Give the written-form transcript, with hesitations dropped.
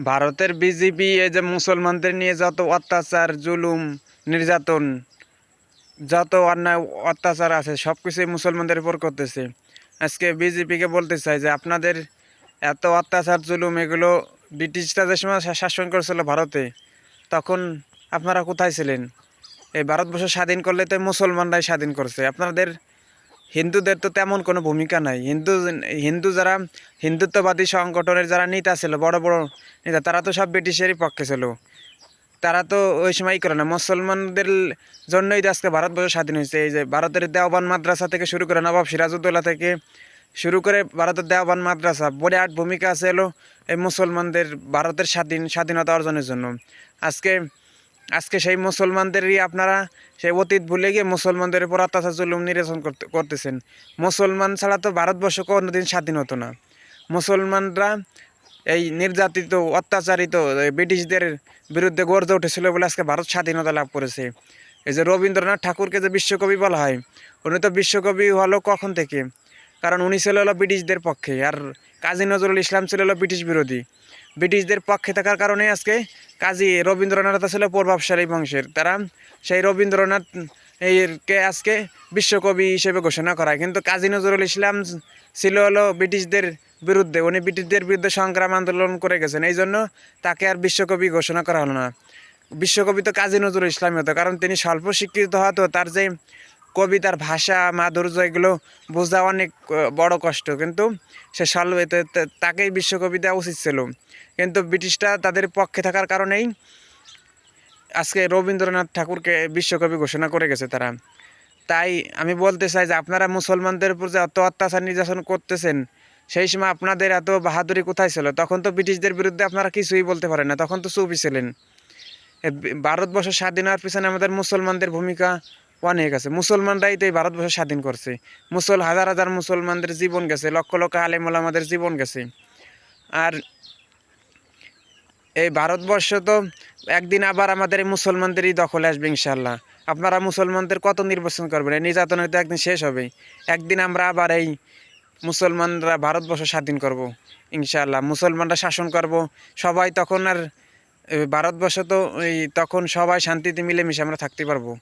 ভারতের বিজেপি এই যে মুসলমানদের নিয়ে যত অত্যাচার জুলুম নির্যাতন যত অন্যায় অত্যাচার আছে সব কিছুই মুসলমানদের উপর করতেছে। আজকে বিজেপিকে বলতে চাই যে আপনাদের এত অত্যাচার জুলুম এগুলো ব্রিটিশরা যে সময় শাসন করেছিল ভারতে, তখন আপনারা কোথায় ছিলেন? এই ভারতবর্ষ স্বাধীন করলে তো মুসলমানরাই স্বাধীন করছে। আপনাদের হিন্দুদের তো তেমন কোনো ভূমিকা নাই। হিন্দু যারা হিন্দুত্ববাদী সংগঠনের যারা নেতা ছিল, বড় বড় নেতা, তারা তো সব ব্রিটিশেরই পক্ষে ছিল। তারা তো ওই সময় করে না, মুসলমানদের জন্যই তো আজকে ভারতবর্ষ স্বাধীন হয়েছে। এই যে ভারতের দেওবান মাদ্রাসা থেকে শুরু করে নবাব সিরাজউদ্দৌলা থেকে শুরু করে ভারতের দেওবান মাদ্রাসা বিরাট ভূমিকা আছে হলো এই মুসলমানদের ভারতের স্বাধীনতা অর্জনের জন্য। আজকে আজকে সেই মুসলমানদেরই আপনারা সেই অতীত ভুলে গিয়ে মুসলমানদের উপর অত্যাচার জুলুম নির্যাতন করতেছেন। মুসলমান ছাড়া তো ভারতবর্ষ কোনোদিন স্বাধীন হতো না। মুসলমানরা এই নির্যাতিত অত্যাচারিত ব্রিটিশদের বিরুদ্ধে গর্জে উঠেছিল বলে আজকে ভারত স্বাধীনতা লাভ করেছে। এই যে রবীন্দ্রনাথ ঠাকুরকে যে বিশ্বকবি বলা হয়, উনি তো বিশ্বকবি হলো কখন থেকে? কারণ উনি ছিল হলো ব্রিটিশদের পক্ষে, আর কাজী নজরুল ইসলাম ছিল হলো ব্রিটিশ বিরোধী। ব্রিটিশদের পক্ষে থাকার কারণে আজকে কাজী রবীন্দ্রনাথ ছিল প্রভাবশালী বংশের। তারা সেই রবীন্দ্রনাথ এরকে আজকে বিশ্বকবি হিসেবে ঘোষণা করা হয়। কিন্তু কাজী নজরুল ইসলাম ছিল হলো ব্রিটিশদের বিরুদ্ধে, উনি ব্রিটিশদের বিরুদ্ধে সংগ্রাম আন্দোলন করে গেছেন, এই জন্য তাকে আর বিশ্বকবি ঘোষণা করা হলো না। বিশ্বকবি তো কাজী নজরুল ইসলামই হতো, কারণ তিনি স্বল্প শিক্ষিত হতো, তার যে কবিতার ভাষা মাধুর্য এগুলো বোঝা অনেক বড় কষ্ট, কিন্তু সে তাকেই বিশ্বকবি দেওয়া উচিত ছিল। কিন্তু ব্রিটিশরা তাদের পক্ষে থাকার কারণেই আজকে রবীন্দ্রনাথ ঠাকুরকে বিশ্বকবি ঘোষণা করে গেছে তারা। তাই আমি বলতে চাই যে আপনারা মুসলমানদের উপর যে এত অত্যাচার নির্যাতন করতেছেন, সেই সময় আপনাদের এত বাহাদুরি কোথায় ছিল? তখন তো ব্রিটিশদের বিরুদ্ধে আপনারা কিছুই বলতে পারেন না, তখন তো চুপই ছিলেন। ভারতবর্ষ স্বাধীন হওয়ার পিছনে আমাদের মুসলমানদের ভূমিকা অনেক আছে। মুসলমানরাই তো এই ভারতবর্ষ স্বাধীন করছে। হাজার হাজার মুসলমানদের জীবন গেছে, লক্ষ লক্ষ আলেম ওলামাদের জীবন গেছে। আর এই ভারতবর্ষ তো একদিন আবার আমাদের এই মুসলমানদেরই দখলে আসবে ইনশাল্লাহ। আপনারা মুসলমানদের কত নির্বাচন করবেন? এই নির্যাতন তো একদিন শেষ হবে। একদিন আমরা আবার এই মুসলমানরা ভারতবর্ষ স্বাধীন করব ইনশাল্লাহ। মুসলমানরা শাসন করব সবাই, তখন আর ভারতবর্ষ তো তখন সবাই শান্তিতে মিলেমিশে আমরা থাকতে পারবো।